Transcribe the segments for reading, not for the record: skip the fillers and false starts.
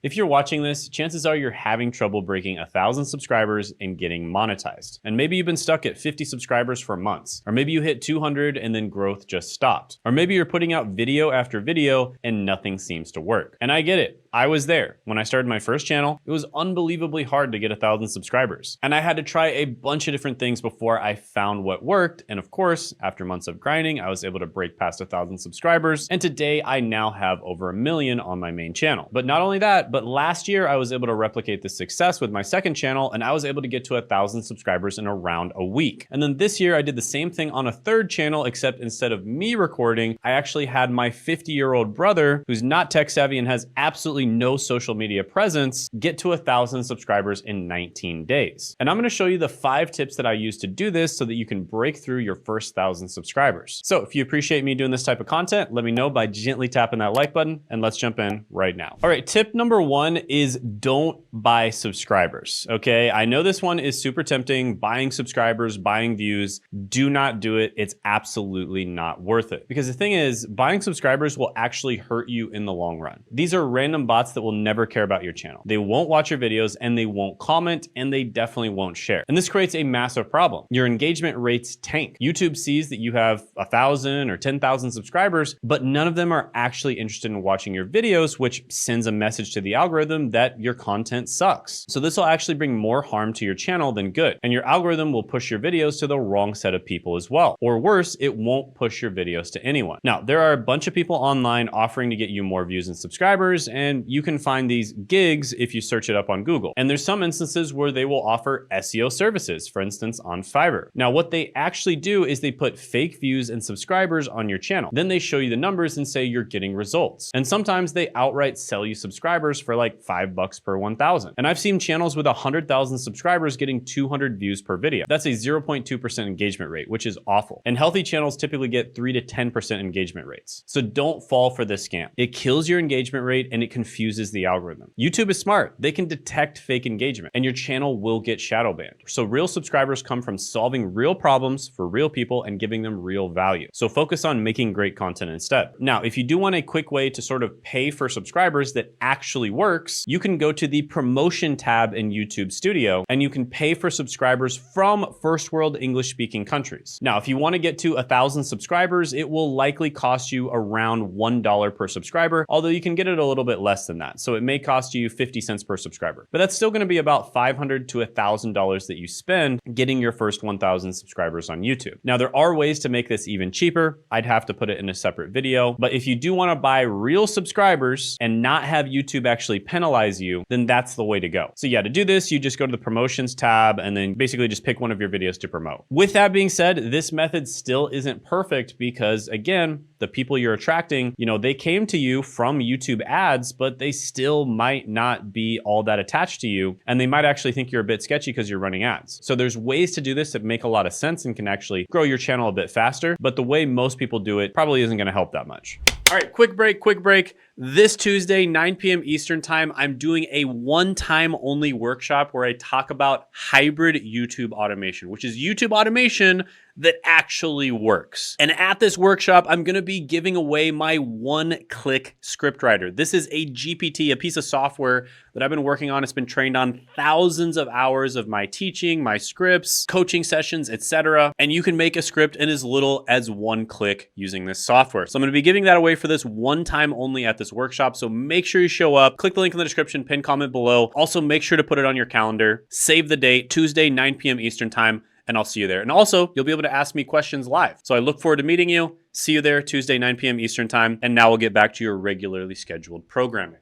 If you're watching this, chances are you're having trouble breaking 1,000 subscribers and getting monetized. And maybe you've been stuck at 50 subscribers for months. Or maybe you hit 200 and then growth just stopped. Or maybe you're putting out video after video and nothing seems to work. And I get it. I was there. When I started my first channel, it was unbelievably hard to get 1,000 subscribers. And I had to try a bunch of different things before I found what worked. And of course, after months of grinding, I was able to break past 1,000 subscribers. And today I now have over 1 million on my main channel. But not only that, but last year I was able to replicate this success with my second channel, and I was able to get to 1,000 subscribers in around a week. And then this year I did the same thing on a third channel, except instead of me recording, I actually had my 50-year-old brother, who's not tech savvy and has absolutely no social media presence, get to 1,000 subscribers in 19 days. And I'm gonna show you the 5 tips that I use to do this so that you can break through your first 1,000 subscribers. So if you appreciate me doing this type of content, let me know by gently tapping that like button, and let's jump in right now. All right, tip number 1 is don't buy subscribers, okay? I know this one is super tempting, buying subscribers, buying views. Do not do it. It's absolutely not worth it. Because the thing is, buying subscribers will actually hurt you in the long run. These are random bots that will never care about your channel. They won't watch your videos, and they won't comment, and they definitely won't share. And this creates a massive problem. Your engagement rates tank. YouTube sees that you have 1,000 or 10,000 subscribers, but none of them are actually interested in watching your videos, which sends a message to the algorithm that your content sucks. So this will actually bring more harm to your channel than good. And your algorithm will push your videos to the wrong set of people as well. Or worse, it won't push your videos to anyone. Now, there are a bunch of people online offering to get you more views and subscribers, and you can find these gigs if you search it up on Google. And there's some instances where they will offer SEO services, for instance, on Fiverr. Now, what they actually do is they put fake views and subscribers on your channel. Then they show you the numbers and say you're getting results. And sometimes they outright sell you subscribers for like $5 per 1,000. And I've seen channels with 100,000 subscribers getting 200 views per video. That's a 0.2% engagement rate, which is awful. And healthy channels typically get 3 to 10% engagement rates. So don't fall for this scam. It kills your engagement rate and it confuses the algorithm. YouTube is smart. They can detect fake engagement and your channel will get shadow banned. So real subscribers come from solving real problems for real people and giving them real value. So focus on making great content instead. Now, if you do want a quick way to sort of pay for subscribers that actually works, you can go to the promotion tab in YouTube Studio and you can pay for subscribers from first world English speaking countries. Now, if you want to get to 1,000 subscribers, it will likely cost you around $1 per subscriber, although you can get it a little bit less than that. So it may cost you 50 cents per subscriber, but that's still going to be about $500 to $1,000 that you spend getting your first 1,000 subscribers on YouTube. Now, there are ways to make this even cheaper. I'd have to put it in a separate video, but if you do want to buy real subscribers and not have YouTube actually penalize you, then that's the way to go. So yeah, to do this, you just go to the promotions tab and then basically just pick one of your videos to promote. With that being said, this method still isn't perfect because again, the people you're attracting, they came to you from YouTube ads, but they still might not be all that attached to you. And they might actually think you're a bit sketchy because you're running ads. So there's ways to do this that make a lot of sense and can actually grow your channel a bit faster. But the way most people do it probably isn't going to help that much. All right, quick break. This Tuesday, 9 p.m. Eastern time, I'm doing a one-time only workshop where I talk about hybrid YouTube automation, which is YouTube automation that actually works. And at this workshop, I'm gonna be giving away my one-click scriptwriter. This is a GPT, a piece of software that I've been working on. It's been trained on thousands of hours of my teaching, my scripts, coaching sessions, etc. And you can make a script in as little as 1 click using this software. So I'm gonna be giving that away for this one time only at this workshop. So make sure you show up, click the link in the description, pin comment below. Also make sure to put it on your calendar, save the date, Tuesday, 9 p.m. Eastern time, and I'll see you there. And also, you'll be able to ask me questions live. So I look forward to meeting you. See you there Tuesday, 9 p.m. Eastern time. And now we'll get back to your regularly scheduled programming.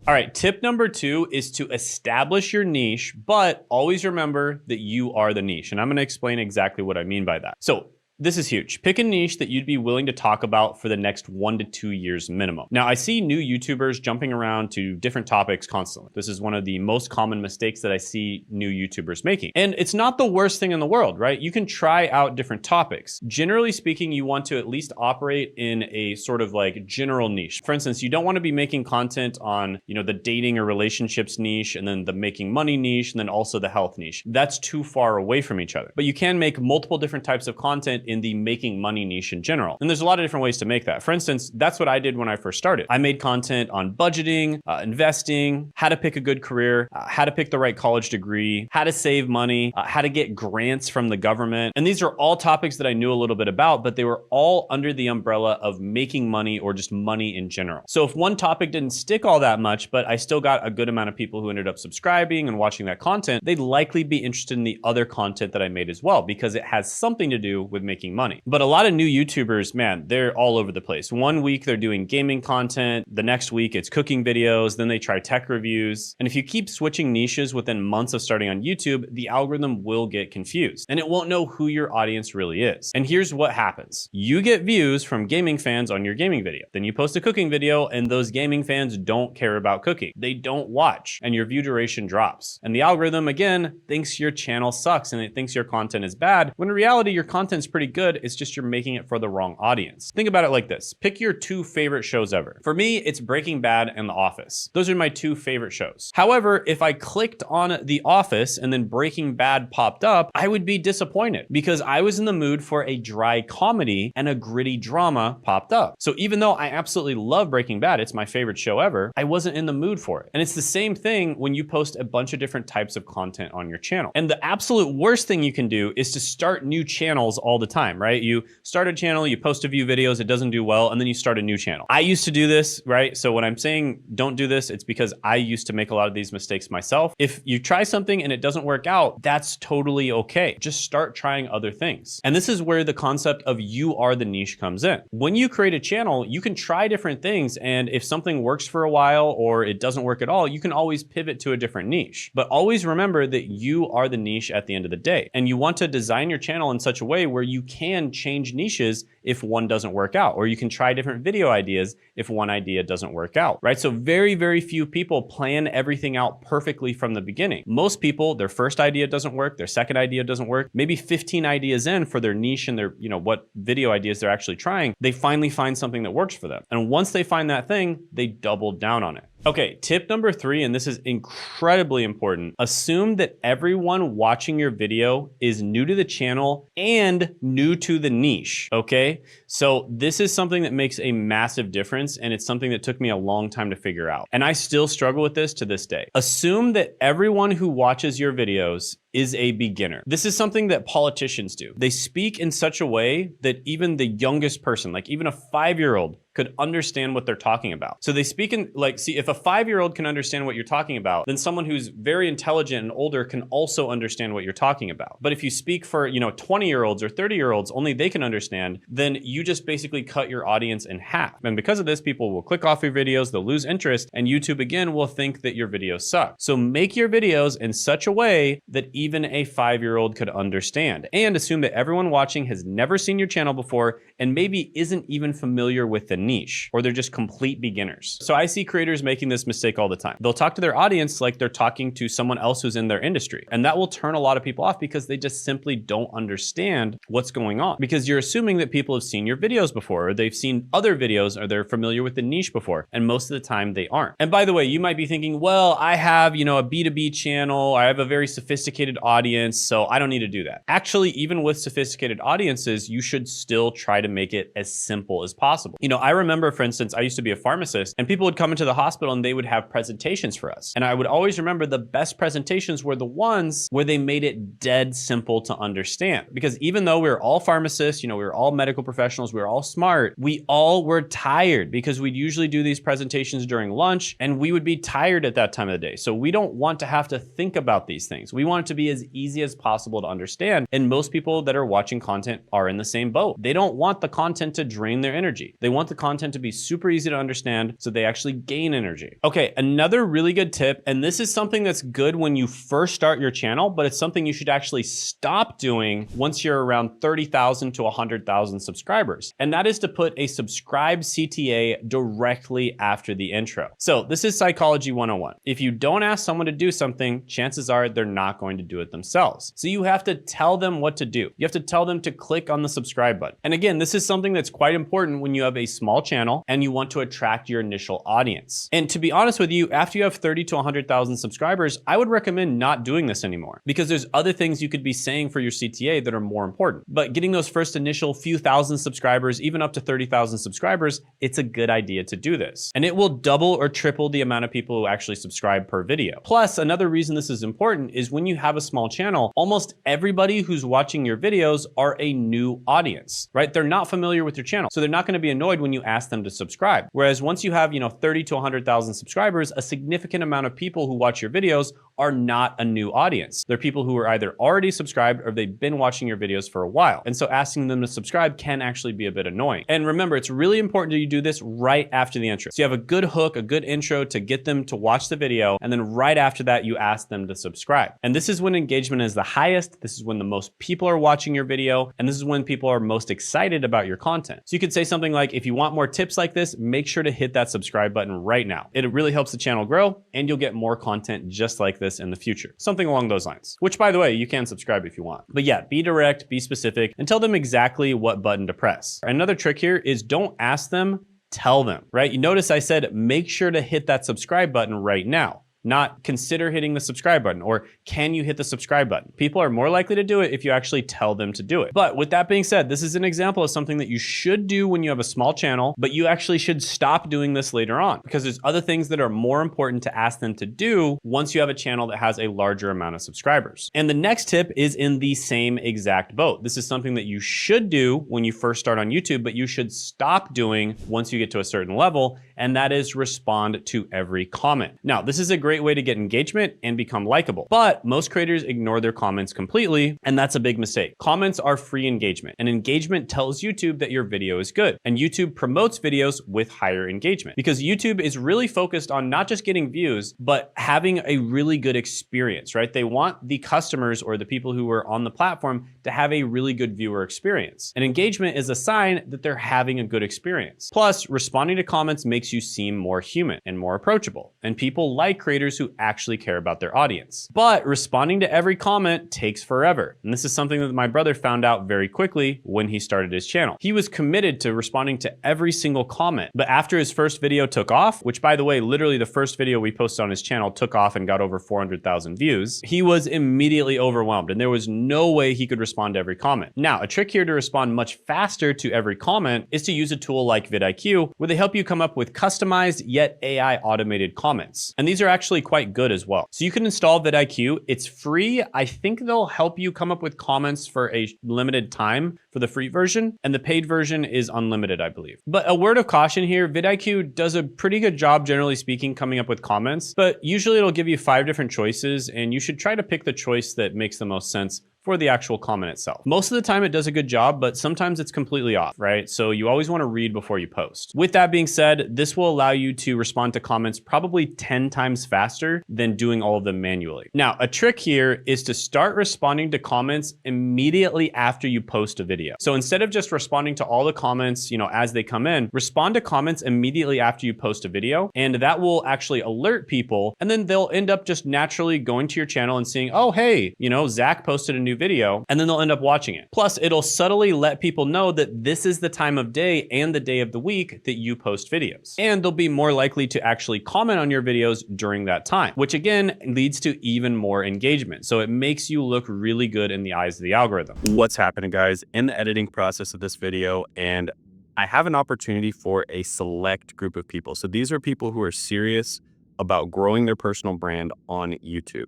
All right, tip number 2 is to establish your niche, but always remember that you are the niche. And I'm gonna explain exactly what I mean by that. So this is huge. Pick a niche that you'd be willing to talk about for the next 1 to 2 years minimum. Now, I see new YouTubers jumping around to different topics constantly. This is one of the most common mistakes that I see new YouTubers making. And it's not the worst thing in the world, right? You can try out different topics. Generally speaking, you want to at least operate in a sort of like general niche. For instance, you don't want to be making content on, the dating or relationships niche, and then the making money niche, and then also the health niche. That's too far away from each other. But you can make multiple different types of content in the making money niche in general. And there's a lot of different ways to make that. For instance, that's what I did when I first started. I made content on budgeting, investing, how to pick a good career, how to pick the right college degree, how to save money, how to get grants from the government. And these are all topics that I knew a little bit about, but they were all under the umbrella of making money or just money in general. So if one topic didn't stick all that much, but I still got a good amount of people who ended up subscribing and watching that content, they'd likely be interested in the other content that I made as well, because it has something to do with making money. But a lot of new YouTubers, man, they're all over the place. One week they're doing gaming content, the next week it's cooking videos, then they try tech reviews. And if you keep switching niches within months of starting on YouTube, the algorithm will get confused and it won't know who your audience really is. And here's what happens. You get views from gaming fans on your gaming video. Then you post a cooking video and those gaming fans don't care about cooking. They don't watch and your view duration drops. And the algorithm, again, thinks your channel sucks and it thinks your content is bad, when in reality, your content's pretty good. It's just you're making it for the wrong audience. Think about it like this. Pick your 2 favorite shows ever. For me, it's Breaking Bad and The Office. Those are my 2 favorite shows. However, if I clicked on The Office and then Breaking Bad popped up, I would be disappointed because I was in the mood for a dry comedy and a gritty drama popped up. So even though I absolutely love Breaking Bad, it's my favorite show ever, I wasn't in the mood for it. And it's the same thing when you post a bunch of different types of content on your channel. And the absolute worst thing you can do is to start new channels all the time, right? You start a channel, you post a few videos, it doesn't do well, and then you start a new channel. I used to do this, right? So when I'm saying don't do this, it's because I used to make a lot of these mistakes myself. If you try something and it doesn't work out, that's totally okay. Just start trying other things. And this is where the concept of you are the niche comes in. When you create a channel, you can try different things, and if something works for a while or it doesn't work at all, you can always pivot to a different niche. But always remember that you are the niche at the end of the day. And you want to design your channel in such a way where you can change niches if one doesn't work out, or you can try different video ideas if one idea doesn't work out, right? So very, very few people plan everything out perfectly from the beginning. Most people, their first idea doesn't work, their second idea doesn't work, maybe 15 ideas in for their niche and their, what video ideas they're actually trying, they finally find something that works for them. And once they find that thing, they double down on it. Okay, tip number 3, and this is incredibly important. Assume that everyone watching your video is new to the channel and new to the niche, okay? So this is something that makes a massive difference, and it's something that took me a long time to figure out. And I still struggle with this to this day. Assume that everyone who watches your videos is a beginner. This is something that politicians do. They speak in such a way that even the youngest person, like even a 5-year-old, could understand what they're talking about. So they speak in, see, if a 5-year-old can understand what you're talking about, then someone who's very intelligent and older can also understand what you're talking about. But if you speak for, 20-year-olds or 30-year-olds, only they can understand, then you just basically cut your audience in half. And because of this, people will click off your videos, they'll lose interest, and YouTube again will think that your videos suck. So make your videos in such a way that even a 5-year-old could understand, and assume that everyone watching has never seen your channel before and maybe isn't even familiar with the niche, or they're just complete beginners. So I see creators making this mistake all the time. They'll talk to their audience like they're talking to someone else who's in their industry. And that will turn a lot of people off because they just simply don't understand what's going on. Because you're assuming that people have seen your videos before, or they've seen other videos, or they're familiar with the niche before. And most of the time they aren't. And by the way, you might be thinking, well, I have, a B2B channel, I have a very sophisticated audience, so I don't need to do that. Actually, even with sophisticated audiences, you should still try to make it as simple as possible. I remember, for instance, I used to be a pharmacist, and people would come into the hospital and they would have presentations for us. And I would always remember the best presentations were the ones where they made it dead simple to understand. Because even though we were all pharmacists, we were all medical professionals, we were all smart, we all were tired because we'd usually do these presentations during lunch and we would be tired at that time of the day. So we don't want to have to think about these things. We want it to be as easy as possible to understand. And most people that are watching content are in the same boat. They don't want the content to drain their energy. They want the content to be super easy to understand so they actually gain energy. Okay, another really good tip, and this is something that's good when you first start your channel, but it's something you should actually stop doing once you're around 30,000 to 100,000 subscribers. And that is to put a subscribe CTA directly after the intro. So this is Psychology 101. If you don't ask someone to do something, chances are they're not going to do it themselves. So you have to tell them what to do. You have to tell them to click on the subscribe button. And again, this is something that's quite important when you have a small channel and you want to attract your initial audience. And to be honest with you, after you have 30 to 100,000 subscribers, I would recommend not doing this anymore because there's other things you could be saying for your CTA that are more important. But getting those first initial few thousand subscribers, even up to 30,000 subscribers, it's a good idea to do this. And it will double or triple the amount of people who actually subscribe per video. Plus, another reason this is important is when you have a small channel, almost everybody who's watching your videos are a new audience, right? They're not familiar with your channel. So they're not going to be annoyed when you ask them to subscribe. Whereas once you have, 30 to 100,000 subscribers, a significant amount of people who watch your videos are not a new audience. They're people who are either already subscribed or they've been watching your videos for a while. And so asking them to subscribe can actually be a bit annoying. And remember, it's really important that you do this right after the intro. So you have a good hook, a good intro to get them to watch the video. And then right after that, you ask them to subscribe. And this is when engagement is the highest. This is when the most people are watching your video. And this is when people are most excited about your content. So you could say something like, if you want more tips like this, make sure to hit that subscribe button right now. It really helps the channel grow and you'll get more content just like this in the future. Something along those lines, which by the way, you can subscribe if you want. But yeah, be direct, be specific, and tell them exactly what button to press. Another trick here is don't ask them, tell them, right? You notice I said, make sure to hit that subscribe button right now. Not consider hitting the subscribe button or can you hit the subscribe button? People are more likely to do it if you actually tell them to do it. But with that being said, this is an example of something that you should do when you have a small channel, but you actually should stop doing this later on because there's other things that are more important to ask them to do once you have a channel that has a larger amount of subscribers. And the next tip is in the same exact boat. This is something that you should do when you first start on YouTube, but you should stop doing once you get to a certain level, and that is respond to every comment. Now, this is a great way to get engagement and become likable, but most creators ignore their comments completely, and that's a big mistake. Comments are free engagement, and engagement tells YouTube that your video is good, and YouTube promotes videos with higher engagement because YouTube is really focused on not just getting views, but having a really good experience, right? They want the customers or the people who are on the platform to have a really good viewer experience, and engagement is a sign that they're having a good experience. Plus, responding to comments makes you seem more human and more approachable, and people like creators who actually care about their audience. But responding to every comment takes forever. And this is something that my brother found out very quickly when he started his channel. He was committed to responding to every single comment. But after his first video took off, which by the way, literally the first video we posted on his channel took off and got over 400,000 views, he was immediately overwhelmed and there was no way he could respond to every comment. Now, a trick here to respond much faster to every comment is to use a tool like vidIQ, where they help you come up with customized yet AI automated comments. And these are actually quite good as well. So you can install vidIQ. It's free. I think they'll help you come up with comments for a limited time for the free version, and the paid version is unlimited, I believe. But a word of caution here, vidIQ does a pretty good job, generally speaking, coming up with comments, but usually it'll give you 5 different choices, and you should try to pick the choice that makes the most sense for the actual comment itself. Most of the time it does a good job, but sometimes it's completely off, right? So you always want to read before you post. With that being said, this will allow you to respond to comments probably 10 times faster than doing all of them manually. Now, a trick here is to start responding to comments immediately after you post a video. So instead of just responding to all the comments, as they come in, respond to comments immediately after you post a video, and that will actually alert people, and then they'll end up just naturally going to your channel and seeing, oh, hey, Zach posted a new video, and then they'll end up watching it. Plus, it'll subtly let people know that this is the time of day and the day of the week that you post videos. And they'll be more likely to actually comment on your videos during that time, which again leads to even more engagement. So it makes you look really good in the eyes of the algorithm. What's happening, guys? In the editing process of this video, and I have an opportunity for a select group of people. So these are people who are serious about growing their personal brand on YouTube.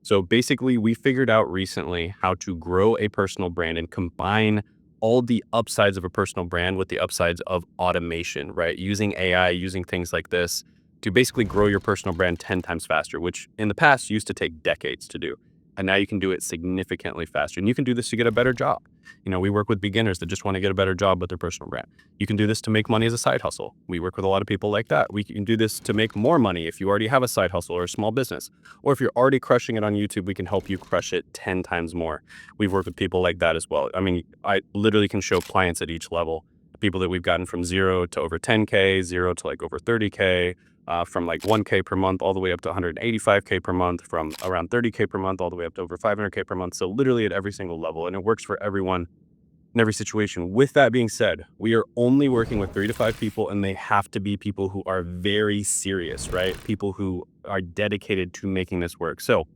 So basically, we figured out recently how to grow a personal brand and combine all the upsides of a personal brand with the upsides of automation, right? Using AI, using things like this to basically grow your personal brand 10 times faster, which in the past used to take decades to do. And now you can do it significantly faster. And you can do this to get a better job. We work with beginners that just want to get a better job with their personal brand. You can do this to make money as a side hustle. We work with a lot of people like that. We can do this to make more money if you already have a side hustle or a small business. Or if you're already crushing it on YouTube, we can help you crush it 10 times more. We've worked with people like that as well. I literally can show clients at each level. People that we've gotten from 0 to over 10K, 0 to like over 30K, from like 1K per month all the way up to 185K per month, from around 30K per month all the way up to over 500K per month. So literally at every single level, and it works for everyone in every situation. With that being said, we are only working with 3 to 5 people, and they have to be people who are very serious, right? People who are dedicated to making this work. So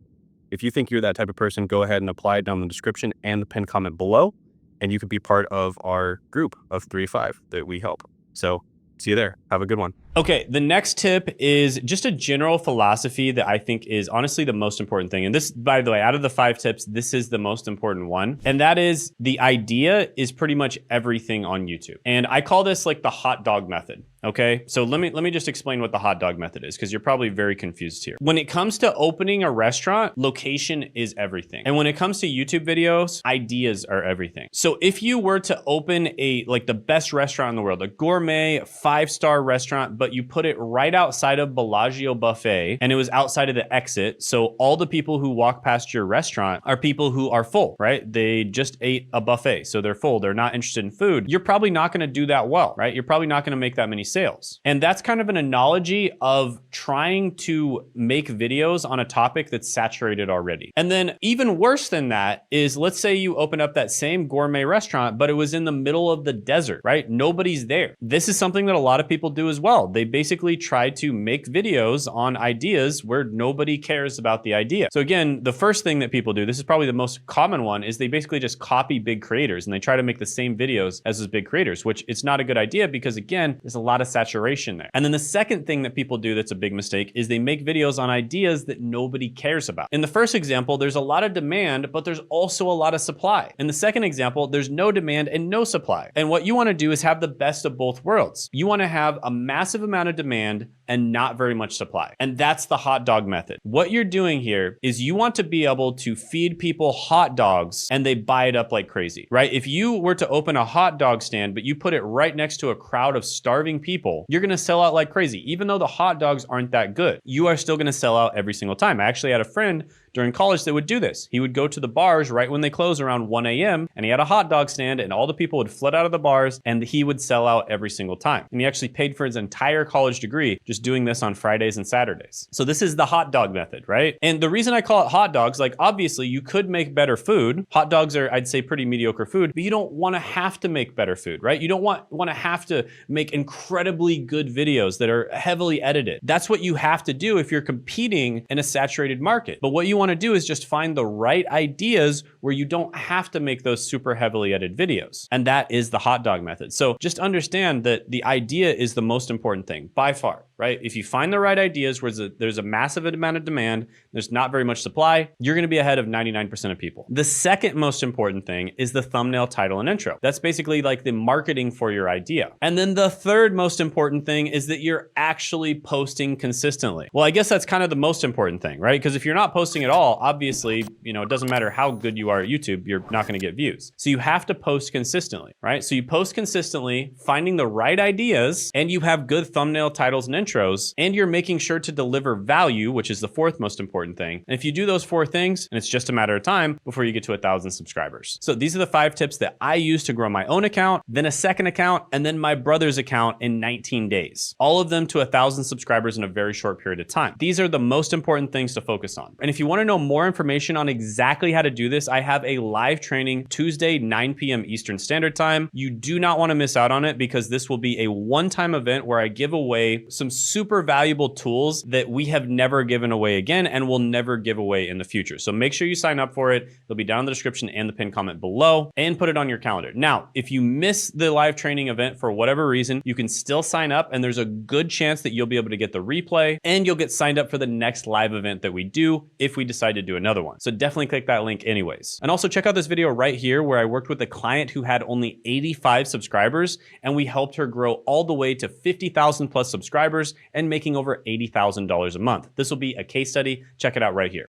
if you think you're that type of person, go ahead and apply down in the description and the pinned comment below, and you could be part of our group of 3 to 5 that we help. So see you there. Have a good one. Okay, the next tip is just a general philosophy that I think is honestly the most important thing. And this, by the way, out of the 5 tips, this is the most important one. And that is the idea is pretty much everything on YouTube. And I call this like the hot dog method. Okay, so let me just explain what the hot dog method is, because you're probably very confused here. When it comes to opening a restaurant, location is everything. And when it comes to YouTube videos, ideas are everything. So if you were to open like the best restaurant in the world, a gourmet 5-star restaurant, but you put it right outside of Bellagio buffet and it was outside of the exit, so all the people who walk past your restaurant are people who are full, right? They just ate a buffet, so they're full. They're not interested in food. You're probably not going to do that well, right? You're probably not going to make that many sales. And that's kind of an analogy of trying to make videos on a topic that's saturated already. And then even worse than that is, let's say you open up that same gourmet restaurant, but it was in the middle of the desert, right? Nobody's there. This is something that a lot of people do as well. They basically try to make videos on ideas where nobody cares about the idea. So again, the first thing that people do, this is probably the most common one, is they basically just copy big creators and they try to make the same videos as those big creators, which it's not a good idea because again, there's a lot of saturation there. And then the second thing that people do that's a big mistake is they make videos on ideas that nobody cares about. In the first example, there's a lot of demand, but there's also a lot of supply. In the second example, there's no demand and no supply. And what you want to do is have the best of both worlds. You want to have a massive amount of demand and not very much supply. And that's the hot dog method. What you're doing here is you want to be able to feed people hot dogs and they buy it up like crazy, right? If you were to open a hot dog stand, but you put it right next to a crowd of starving people, you're gonna sell out like crazy. Even though the hot dogs aren't that good, you are still gonna sell out every single time. I actually had a friend during college that would do this. He would go to the bars right when they close around 1 a.m. and he had a hot dog stand and all the people would flood out of the bars and he would sell out every single time. And he actually paid for his entire college degree just doing this on Fridays and Saturdays. So this is the hot dog method, right? And the reason I call it hot dogs, like obviously you could make better food. Hot dogs are, I'd say, pretty mediocre food, but you don't wanna have to make better food, right? You don't wanna have to make incredibly good videos that are heavily edited. That's what you have to do if you're competing in a saturated market. But what you want to do is just find the right ideas where you don't have to make those super heavily edited videos. And that is the hot dog method. So just understand that the idea is the most important thing by far, right? If you find the right ideas where there's a massive amount of demand, there's not very much supply, you're going to be ahead of 99% of people. The second most important thing is the thumbnail, title, and intro. That's basically like the marketing for your idea. And then the third most important thing is that you're actually posting consistently. Well, I guess that's kind of the most important thing, right? Because if you're not posting at all, obviously, it doesn't matter how good you are at YouTube, you're not going to get views. So you have to post consistently, right? So you post consistently, finding the right ideas, and you have good thumbnail, titles, and intros, and you're making sure to deliver value, which is the fourth most important thing. And if you do those 4 things, and it's just a matter of time before you get to 1,000 subscribers. So these are the 5 tips that I use to grow my own account, then a second account, and then my brother's account in 19 days. All of them to 1,000 subscribers in a very short period of time. These are the most important things to focus on. And if you want to know more information on exactly how to do this, I have a live training Tuesday, 9 p.m. Eastern Standard Time. You do not want to miss out on it because this will be a one-time event where I give away some super valuable tools that we have never given away again and will never give away in the future. So make sure you sign up for it. It'll be down in the description and the pinned comment below, and put it on your calendar. Now, if you miss the live training event for whatever reason, you can still sign up and there's a good chance that you'll be able to get the replay and you'll get signed up for the next live event that we do if we decide to do another one. So definitely click that link anyways. And also check out this video right here where I worked with a client who had only 85 subscribers and we helped her grow all the way to 50,000 plus subscribers and making over $80,000 a month. This will be a case study. Check it out right here.